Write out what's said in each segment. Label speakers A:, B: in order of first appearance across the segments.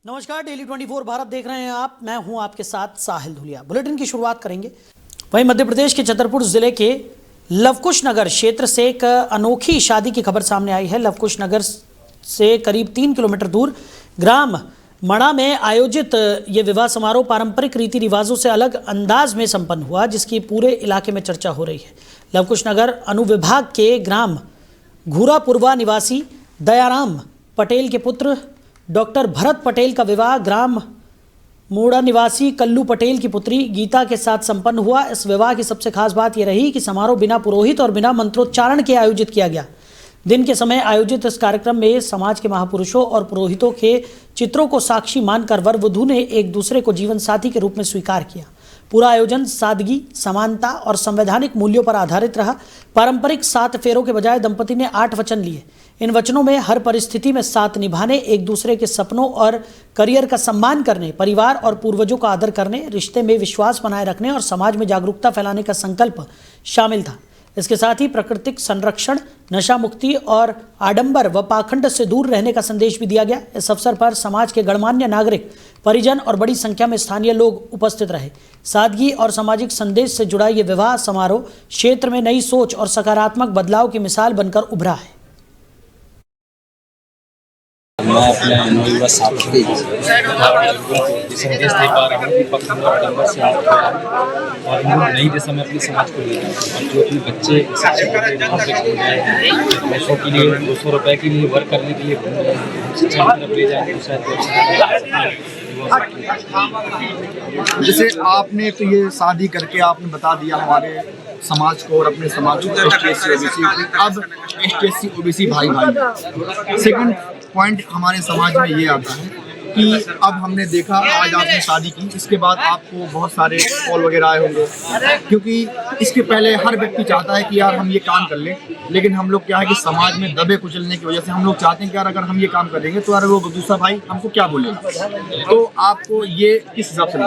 A: नमस्कार, डेली 24 भारत देख रहे हैं आप। मैं हूं आपके साथ साहिल धुलिया। बुलेटिन की शुरुआत करेंगे। वहीं मध्य प्रदेश के छतरपुर जिले के लवकुश नगर क्षेत्र से एक अनोखी शादी की खबर सामने आई है। लवकुश नगर से करीब 3 किलोमीटर दूर ग्राम मड़ा में आयोजित ये विवाह समारोह पारंपरिक रीति रिवाजों से अलग अंदाज में संपन्न हुआ, जिसकी पूरे इलाके में चर्चा हो रही है। लवकुश नगर अनुविभाग के ग्राम घूरापुरवा निवासी दयाराम पटेल के पुत्र डॉक्टर भरत पटेल का विवाह ग्राम मोड़ा निवासी कल्लू पटेल की पुत्री गीता के साथ संपन्न हुआ। इस विवाह की सबसे खास बात यह रही कि समारोह बिना पुरोहित और बिना मंत्रोच्चारण के आयोजित किया गया। दिन के समय आयोजित इस कार्यक्रम में समाज के महापुरुषों और पुरोहितों के चित्रों को साक्षी मानकर वर वधू ने एक दूसरे को जीवन साथी के रूप में स्वीकार किया। पूरा आयोजन सादगी, समानता और संवैधानिक मूल्यों पर आधारित रहा। पारंपरिक 7 फेरों के बजाय दंपति ने 8 वचन लिए। इन वचनों में हर परिस्थिति में साथ निभाने, एक दूसरे के सपनों और करियर का सम्मान करने, परिवार और पूर्वजों का आदर करने, रिश्ते में विश्वास बनाए रखने और समाज में जागरूकता फैलाने का संकल्प शामिल था। इसके साथ ही प्राकृतिक संरक्षण, नशा मुक्ति और आडंबर व पाखंड से दूर रहने का संदेश भी दिया गया। इस अवसर पर समाज के गणमान्य नागरिक, परिजन और बड़ी संख्या में स्थानीय लोग उपस्थित रहे। सादगी और सामाजिक संदेश से जुड़ा ये विवाह समारोह क्षेत्र में नई सोच और सकारात्मक बदलाव की मिसाल बनकर उभरा है।
B: मैं अपने नवयुवा साथी को संदेश दे पा रहा हूँ कि पखंड और आडंबर से आप और नई दिशा में अपने समाज को ले जाएं। और जो अपने बच्चे शिक्षित हो गए हैं, पैसों के लिए 200 रुपये के लिए वर्क करने के लिए शिक्षा की तरफ ले जाएंगे तो शायद
C: जैसे आपने तो ये शादी करके आपने बता दिया हमारे समाज को और अपने समाज को ST/SC OBC, अब ST/SC OBC भाई भाई। सेकंड पॉइंट हमारे समाज में ये आता है कि अब हमने देखा आज आपने शादी की, इसके बाद आपको बहुत सारे कॉल वगैरह आए होंगे, क्योंकि इसके पहले हर व्यक्ति चाहता है कि यार हम ये काम कर लें, लेकिन हम लोग क्या है कि समाज में दबे कुचलने की वजह से हम लोग चाहते हैं कि यार अगर हम ये काम करेंगे तो यार वो दूसरा भाई हमको क्या बोलेगा। तो आपको ये किस हिसाब से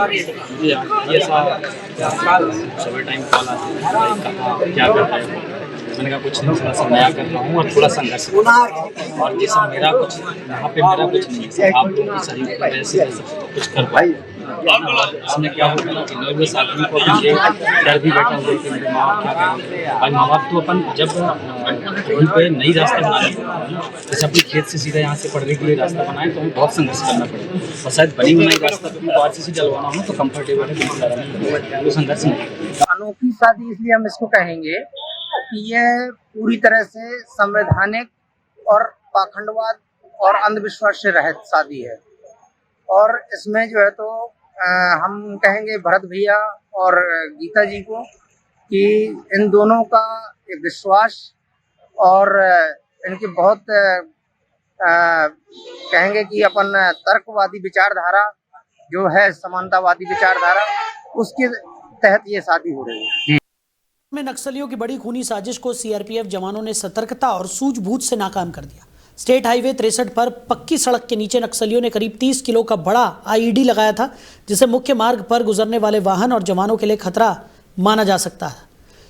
B: टाइम कॉल आते हैं क्या कर रहे हैं, मैंने कहा कुछ नहीं, थोड़ा सा नया कर रहा हूँ और थोड़ा संघर्ष और जैसे मेरा कुछ यहाँ पे मेरा कुछ नहीं है, आप लोगों की सहयोग की वजह से कुछ कर पाए। इसमें क्या होगा कि नवयुवक आदमी को अपने डर भी बैठा हुआ है कि मेरे माँ बाप क्या करेंगे। भाई माँ बाप तो अपन जब कहीं पे नई रास्ते बनाने, जैसे अपने खेत से सीधा यहाँ से पढ़ने के लिए रास्ता बनाए तो हमें बहुत संघर्ष करना पड़ेगा। और शायद बनी बनाई रास्ता तो RCC डलवाना हो तो कम्फर्टेबल है, तो संघर्ष नहीं।
D: अनोखी शादी इसलिए हम इसको कहेंगे कि यह पूरी तरह से संवैधानिक और पाखंडवाद और अंधविश्वास से रहित शादी है। और इसमें जो है तो हम कहेंगे भरत भैया और गीता जी को कि इन दोनों का एक विश्वास और इनकी बहुत कहेंगे कि अपन तर्कवादी विचारधारा जो है, समानतावादी विचारधारा, उसके तहत ये शादी हो रही है।
A: में नक्सलियों की बड़ी खूनी साजिश को CRPF जवानों ने सतर्कता और सूझबूझ से नाकाम कर दिया। स्टेट हाईवे 63 पर पक्की सड़क के नीचे नक्सलियों ने करीब 30 किलो का बड़ा IED लगाया था, जिसे मुख्य मार्ग पर गुजरने वाले वाहन और जवानों के लिए खतरा माना जा सकता है।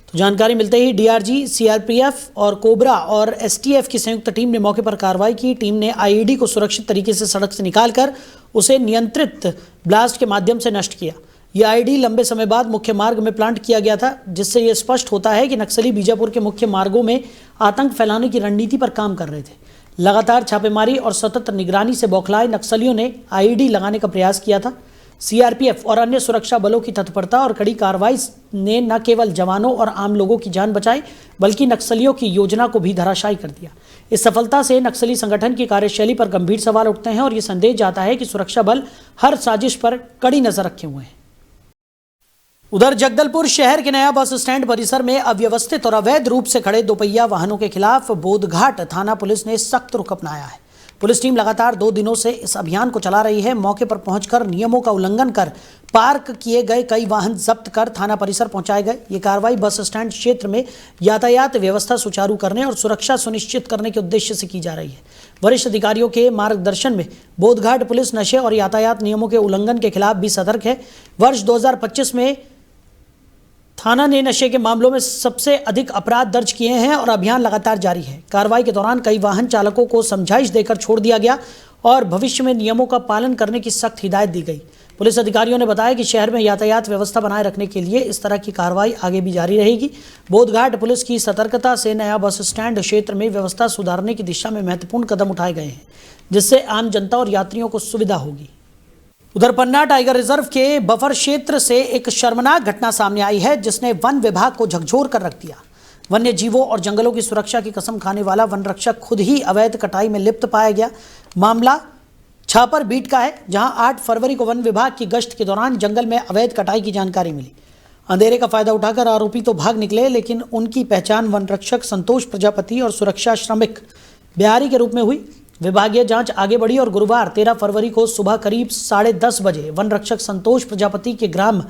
A: तो जानकारी मिलते ही DRG, CRPF और कोबरा और STF की संयुक्त टीम ने मौके पर कार्रवाई की। टीम ने IED को सुरक्षित तरीके से सड़क से निकालकर उसे नियंत्रित ब्लास्ट के माध्यम से नष्ट किया। यह IED लंबे समय बाद मुख्य मार्ग में प्लांट किया गया था, जिससे यह स्पष्ट होता है कि नक्सली बीजापुर के मुख्य मार्गों में आतंक फैलाने की रणनीति पर काम कर रहे थे। लगातार छापेमारी और सतत निगरानी से बौखलाए नक्सलियों ने IED लगाने का प्रयास किया था। CRPF और अन्य सुरक्षा बलों की तत्परता और कड़ी कार्रवाई ने न केवल जवानों और आम लोगों की जान बचाई, बल्कि नक्सलियों की योजना को भी धराशायी कर दिया। इस सफलता से नक्सली संगठन की कार्यशैली पर गंभीर सवाल उठते हैं और ये संदेश जाता है कि सुरक्षा बल हर साजिश पर कड़ी नजर रखे हुए हैं। उधर जगदलपुर शहर के नया बस स्टैंड परिसर में अव्यवस्थित और अवैध रूप से खड़े दोपहिया वाहनों के खिलाफ बोधघाट थाना पुलिस ने सख्त रुख अपनाया है। पुलिस टीम लगातार 2 दिनों से इस अभियान को चला रही है। मौके पर पहुंचकर नियमों का उल्लंघन कर पार्क किए गए कई वाहन जब्त कर थाना परिसर पहुंचाए गए। ये कार्रवाई बस स्टैंड क्षेत्र में यातायात व्यवस्था सुचारू करने और सुरक्षा सुनिश्चित करने के उद्देश्य से की जा रही है। वरिष्ठ अधिकारियों के मार्गदर्शन में बोधघाट पुलिस नशे और यातायात नियमों के उल्लंघन के खिलाफ भी सतर्क है। वर्ष 2025 में थाना ने नशे के मामलों में सबसे अधिक अपराध दर्ज किए हैं और अभियान लगातार जारी है। कार्रवाई के दौरान कई वाहन चालकों को समझाइश देकर छोड़ दिया गया और भविष्य में नियमों का पालन करने की सख्त हिदायत दी गई। पुलिस अधिकारियों ने बताया कि शहर में यातायात व्यवस्था बनाए रखने के लिए इस तरह की कार्रवाई आगे भी जारी रहेगी। बोधघाट पुलिस की सतर्कता से नया बस स्टैंड क्षेत्र में व्यवस्था सुधारने की दिशा में महत्वपूर्ण कदम उठाए गए हैं, जिससे आम जनता और यात्रियों को सुविधा होगी। उधर पन्ना टाइगर रिजर्व के बफर क्षेत्र से एक शर्मनाक घटना सामने आई है, जिसने वन विभाग को झकझोर कर रख दिया। वन्य जीवों और जंगलों की सुरक्षा की कसम खाने वाला वन रक्षक खुद ही अवैध कटाई में लिप्त पाया गया। मामला छापर बीट का है, जहां 8 फरवरी को वन विभाग की गश्त के दौरान जंगल में अवैध कटाई की जानकारी मिली। अंधेरे का फायदा उठाकर आरोपी तो भाग निकले, लेकिन उनकी पहचान वन रक्षक संतोष प्रजापति और सुरक्षा श्रमिक बिहारी के रूप में हुई। विभागीय जांच आगे बढ़ी और गुरुवार 13 फरवरी को सुबह करीब 10:30 बजे वन रक्षक संतोष प्रजापति के ग्राम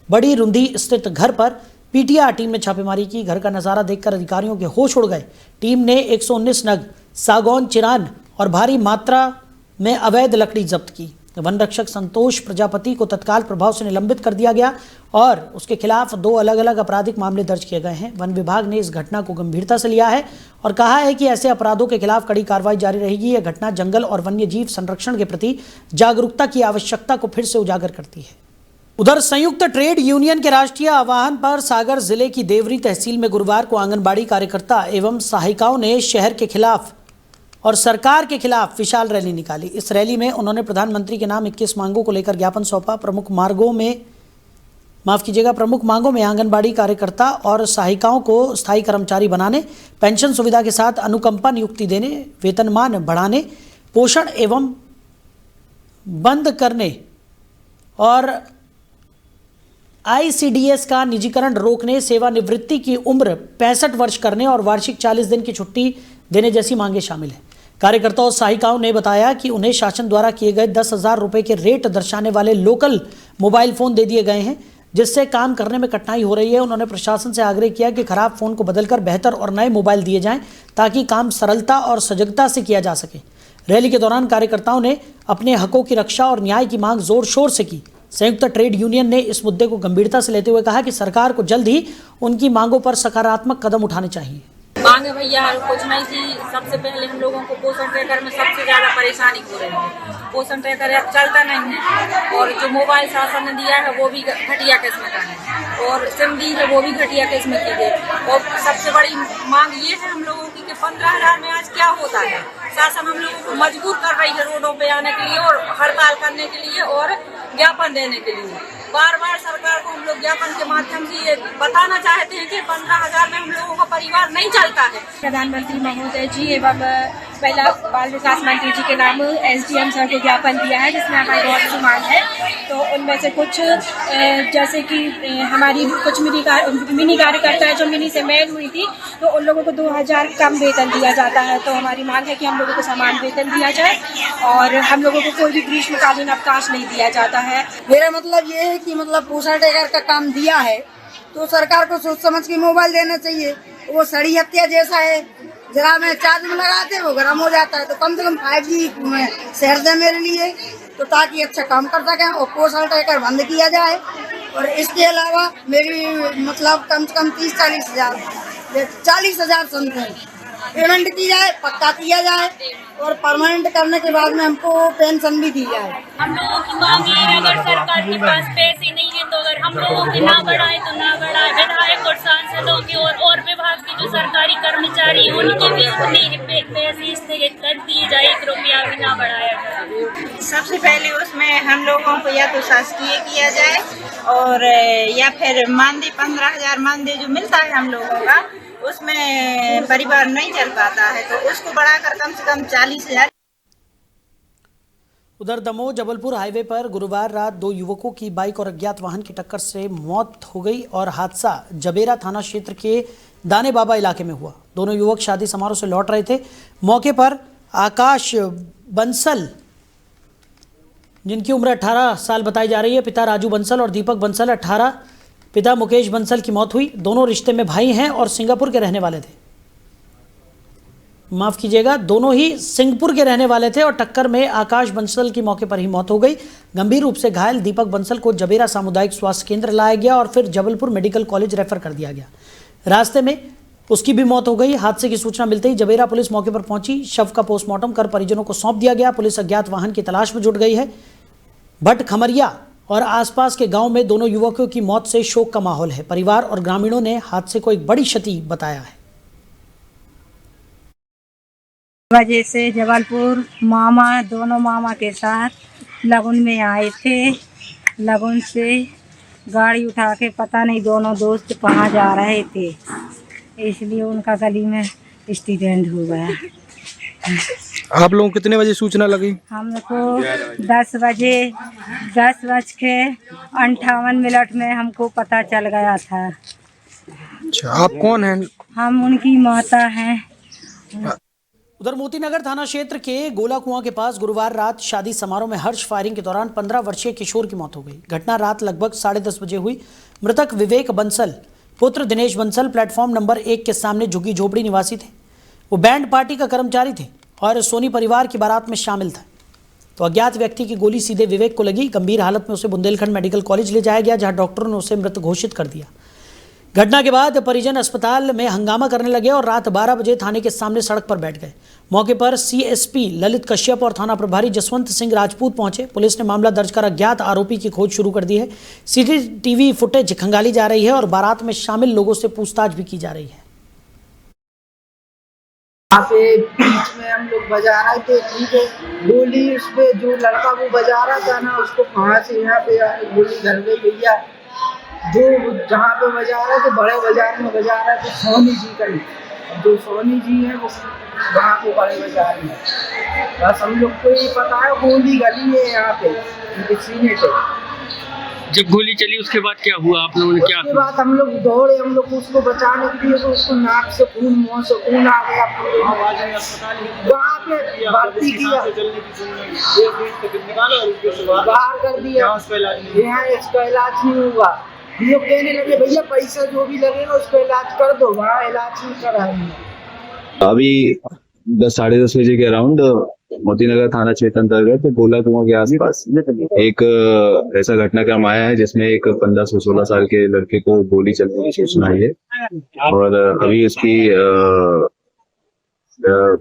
A: बड़ी रुंधी स्थित घर पर पीटीआर टीम ने छापेमारी की। घर का नजारा देखकर अधिकारियों के होश उड़ गए। टीम ने 119 नग सागौन चिरान और भारी मात्रा में अवैध लकड़ी जब्त की। वन रक्षक संतोष प्रजापति को तत्काल प्रभाव से निलंबित कर दिया गया और उसके खिलाफ 2 अलग अलग आपराधिक मामले दर्ज किए गए हैं। वन विभाग ने इस घटना को गंभीरता से लिया है और कहा है कि ऐसे अपराधों के खिलाफ कड़ी कार्रवाई जारी रहेगी। यह घटना जंगल और वन्य जीव संरक्षण के प्रति जागरूकता की आवश्यकता को फिर से उजागर करती है। उधर संयुक्त ट्रेड यूनियन के राष्ट्रीय आह्वान पर सागर जिले की देवरी तहसील में गुरुवार को आंगनबाड़ी कार्यकर्ता एवं सहायिकाओं ने शहर के खिलाफ और सरकार के खिलाफ विशाल रैली निकाली। इस रैली में उन्होंने प्रधानमंत्री के नाम 21 मांगों को लेकर ज्ञापन सौंपा। प्रमुख मांगों में आंगनबाड़ी कार्यकर्ता और सहायिकाओं को स्थायी कर्मचारी बनाने, पेंशन सुविधा के साथ अनुकंपा नियुक्ति देने, वेतनमान बढ़ाने, पोषण एवं बंद करने और ICDS का निजीकरण रोकने, सेवानिवृत्ति की उम्र 65 वर्ष करने और वार्षिक 40 दिन की छुट्टी देने जैसी मांगें शामिल हैं। कार्यकर्ताओं और सहायिकाओं ने बताया कि उन्हें शासन द्वारा किए गए 10,000 रुपये के रेट दर्शाने वाले लोकल मोबाइल फ़ोन दे दिए गए हैं, जिससे काम करने में कठिनाई हो रही है। उन्होंने प्रशासन से आग्रह किया कि खराब फ़ोन को बदलकर बेहतर और नए मोबाइल दिए जाएं, ताकि काम सरलता और सजगता से किया जा सके। रैली के दौरान कार्यकर्ताओं ने अपने हकों की रक्षा और न्याय की मांग जोर शोर से की। संयुक्त ट्रेड यूनियन ने इस मुद्दे को गंभीरता से लेते हुए कहा कि सरकार को जल्द ही उनकी मांगों पर सकारात्मक कदम उठाने चाहिए।
E: मांगे भैया कुछ नहीं थी। सबसे पहले हम लोगों को पोषण ट्रैकर में सबसे ज्यादा परेशानी हो रही है। पोषण ट्रैकर अब चलता नहीं है और जो मोबाइल शासन ने दिया है वो भी घटिया किस्म का है और सिम दी है वो भी घटिया किस्म की है। और सबसे बड़ी मांग ये है हम लोगों की कि 15,000 में आज क्या होता है। शासन हम लोगों को मजबूर कर रही है रोडों पे आने के लिए और हड़ताल करने के लिए और ज्ञापन देने के लिए। बार बार सरकार को हम लोग ज्ञापन के माध्यम से ये बताना चाहते हैं कि 15,000 में हम लोगों का परिवार नहीं चलता है।
F: प्रधानमंत्री महोदय जी एवं महिला बाल विकास मंत्री जी के नाम SDM सर को ज्ञापन दिया है, जिसमें हमारी बहुत सी मांग है। तो उनमें से कुछ जैसे कि हमारी कुछ मिनी कार्यकर्ता है जो मिनी से मैन हुई थी, तो उन लोगों को 2,000 कम वेतन दिया जाता है। तो हमारी मांग है कि हम लोगों को समान वेतन दिया जाए और हम लोगों को कोई भी ग्रीष्मकालीन अवकाश नहीं दिया जाता है।
G: मेरा मतलब ये है कि मतलब पोषण ट्रैकर का काम दिया है तो सरकार को सोच समझ के मोबाइल देना चाहिए। वो सड़ी हत्या जैसा है, जरा में चार्ज में लगाते वो गर्म हो जाता है। तो कम से कम 5G शहर दे मेरे लिए, तो ताकि अच्छा काम कर सकें और पोषण ट्रैकर बंद किया जाए। और इसके अलावा मेरी मतलब कम से कम 30-40 हज़ार 40 हज़ार समथिंग पेमेंट की जाए, पक्का किया जाए और परमानेंट करने के बाद में हमको पेंशन भी दी जाए।
E: हम लोगों की मांग ये है, अगर सरकार के पास पैसे नहीं है तो अगर हम लोगों की ना बढ़ाए तो ना बढ़ाए। विधायक और सांसदों की और विभाग के जो सरकारी कर्मचारी उनके भी उन्हें पैसे स्थगित कर दिए जाए, 1 रुपया भी ना बढ़ाया जाए।
H: सबसे पहले उसमें हम लोगों को या तो शासकीय किया जाए और या फिर मानदेय 15,000 मानदेय जो मिलता है हम लोगों का, उसमें परिवार नहीं चल पाता है, तो उसको बढ़ाकर कम से कम 40,000।
A: उधर दमोह जबलपुर हाईवे पर गुरुवार रात 2 युवकों की बाइक और अज्ञात वाहन की टक्कर से मौत हो गई और हादसा जबेरा थाना क्षेत्र के दाने बाबा इलाके में हुआ। दोनों युवक शादी समारोह से लौट रहे थे। मौके पर आकाश बंसल, जिनकी उम्र 18 साल बताई जा रही है, पिता राजू बंसल और दीपक बंसल 18, पिता मुकेश बंसल की मौत हुई। दोनों रिश्ते में भाई हैं और सिंगापुर के रहने वाले थे। माफ कीजिएगा, दोनों ही सिंहपुर के रहने वाले थे और टक्कर में आकाश बंसल की मौके पर ही मौत हो गई। गंभीर रूप से घायल दीपक बंसल को जबेरा सामुदायिक स्वास्थ्य केंद्र लाया गया और फिर जबलपुर मेडिकल कॉलेज रेफर कर दिया गया। रास्ते में उसकी भी मौत हो गई। हादसे की सूचना मिलते ही जबेरा पुलिस मौके पर पहुंची। शव का पोस्टमार्टम कर परिजनों को सौंप दिया गया। पुलिस अज्ञात वाहन की तलाश में जुट गई है। भट्ट खमरिया और आसपास के गांव में दोनों युवकों की मौत से शोक का माहौल है। परिवार और ग्रामीणों ने हादसे को एक बड़ी क्षति बताया है।
I: वजह से जबलपुर दोनों मामा के साथ लगन में आए थे। लगन से गाड़ी उठा के पता नहीं दोनों दोस्त कहाँ जा रहे थे, इसलिए उनका गली में एक्सीडेंट हो गया।
J: आप लोगों को कितने बजे सूचना लगी?
I: हमको 10:58 में हमको पता चल गया था।
J: अच्छा, आप कौन हैं?
I: हम उनकी माता हैं।
A: उधर मोतीनगर थाना क्षेत्र के गोला कुआं के पास गुरुवार रात शादी समारोह में हर्ष फायरिंग के दौरान 15 वर्षीय किशोर की मौत हो गई। घटना रात लगभग 10:30 बजे हुई। मृतक विवेक बंसल पुत्र दिनेश बंसल प्लेटफॉर्म नंबर 1 के सामने झुग्गी झोपड़ी निवासी थे। वो बैंड पार्टी का कर्मचारी थे और सोनी परिवार की बारात में शामिल था। तो अज्ञात व्यक्ति की गोली सीधे विवेक को लगी। गंभीर हालत में उसे बुंदेलखंड मेडिकल कॉलेज ले जाया गया, जहां डॉक्टरों ने उसे मृत घोषित कर दिया। घटना के बाद परिजन अस्पताल में हंगामा करने लगे और रात 12 बजे थाने के सामने सड़क पर बैठ गए। मौके पर सीएसपी ललित कश्यप और थाना प्रभारी जसवंत सिंह राजपूत पहुंचे। पुलिस ने मामला दर्ज कर अज्ञात आरोपी की खोज शुरू कर दी है। सीसीटीवी फुटेज खंगाली जा रही है और बारात में शामिल लोगों से पूछताछ भी की जा रही है।
D: यहाँ पे बीच में हम लोग बजा रहे थे, ठीक है, गोली उस पे जो लड़का वो बजा रहा था ना, उसको कहाँ से यहाँ पे गोली घर में भैया जो जहाँ पे बजा रहे थे बड़े बाजार में बजा रहे थे सोनी जी का, जो सोनी जी है वो वहाँ पे बड़े बाजार में। बस हम लोग को ये पता है गोली गली है यहाँ पे सीने पे।
B: जब गोली चली उसके बाद क्या हुआ, आप लोगों ने क्या?
D: उसके बाद हम लोग दौड़े, हम लोग उसको बचाने के लिए, तो उसको नाक से खून, मुँह से खून आ गया। वहाँ पे भर्ती किया, बाहर कर दिया, यहाँ इसका इलाज नहीं हुआ। हम लोग कहने लगे भैया पैसा जो भी लगेगा उसका इलाज कर दो, वहाँ इलाज नहीं करा।
K: अभी 10-10:30 बजे के अराउंड मोतीनगर थाना क्षेत्र अंतर्गत गोला कुआं के आसपास एक ऐसा घटनाक्रम आया है जिसमें एक 15 से 16 साल के लड़के को गोली चलने की सूचना आई है और अभी उसकी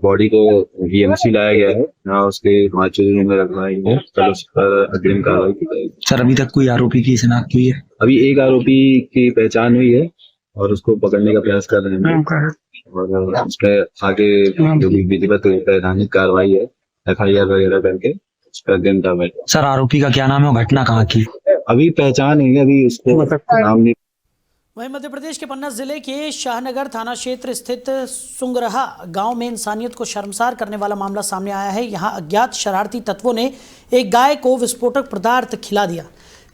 K: बॉडी को वीएमसी लाया गया है। यहाँ उसके माचुरी में रखवाई है। कल उस पर अग्रिम कार्रवाई की जाएगी।
J: सर, अभी तक कोई आरोपी की शिनाख्त हुई है?
K: अभी एक आरोपी की पहचान हुई है और उसको पकड़ने का प्रयास कर रहे हैं और उसके आगे जो भी विधिवत वैधानिक कार्रवाई है FIR वगैरह करके उस पर अग्रिम कार्रवाई।
J: सर, आरोपी का क्या नाम है और घटना कहाँ की?
K: अभी पहचान है, अभी उसको नाम नहीं।
A: वहीं मध्य प्रदेश के पन्ना जिले के शाहनगर थाना क्षेत्र स्थित सुंगरहा गांव में इंसानियत को शर्मसार करने वाला मामला सामने आया है। यहां अज्ञात शरारती तत्वों ने एक गाय को विस्फोटक पदार्थ खिला दिया,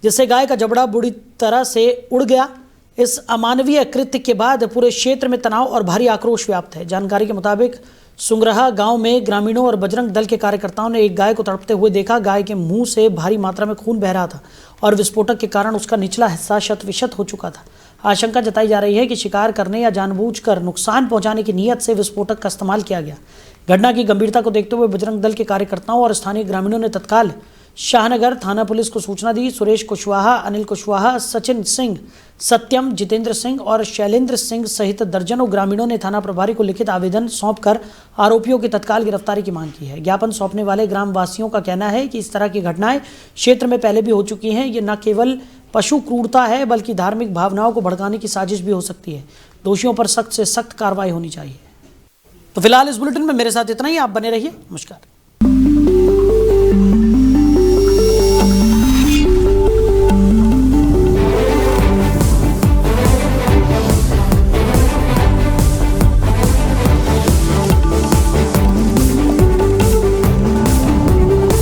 A: जिससे गाय का जबड़ा बुरी तरह से उड़ गया। इस अमानवीय कृत्य के बाद पूरे क्षेत्र में तनाव और भारी आक्रोश व्याप्त है। जानकारी के मुताबिक सुंगरहा गांव में ग्रामीणों और बजरंग दल के कार्यकर्ताओं ने एक गाय को तड़पते हुए देखा। गाय के मुंह से भारी मात्रा में खून बह रहा था और विस्फोटक के कारण उसका निचला हिस्सा शत-विशत हो चुका था। आशंका जताई जा रही है कि शिकार करने या जानबूझकर नुकसान पहुंचाने की नीयत से विस्फोटक का इस्तेमाल किया गया। घटना की गंभीरता को देखते हुए बजरंग दल के कार्यकर्ताओं और स्थानीय ग्रामीणों ने तत्काल शाहनगर थाना पुलिस को सूचना दी। सुरेश कुशवाहा, अनिल कुशवाहा, सचिन सिंह, सत्यम, जितेंद्र सिंह और शैलेंद्र सिंह सहित दर्जनों ग्रामीणों ने थाना प्रभारी को लिखित आवेदन सौंपकर आरोपियों की तत्काल गिरफ्तारी की मांग की है। ज्ञापन सौंपने वाले ग्राम वासियों का कहना है कि इस तरह की घटनाएं क्षेत्र में पहले भी हो चुकी हैं। ये न केवल पशु क्रूरता है बल्कि धार्मिक भावनाओं को भड़काने की साजिश भी हो सकती है। दोषियों पर सख्त से सख्त कार्रवाई होनी चाहिए। तो फिलहाल इस बुलेटिन में मेरे साथ इतना ही। आप बने रहिए। नमस्कार।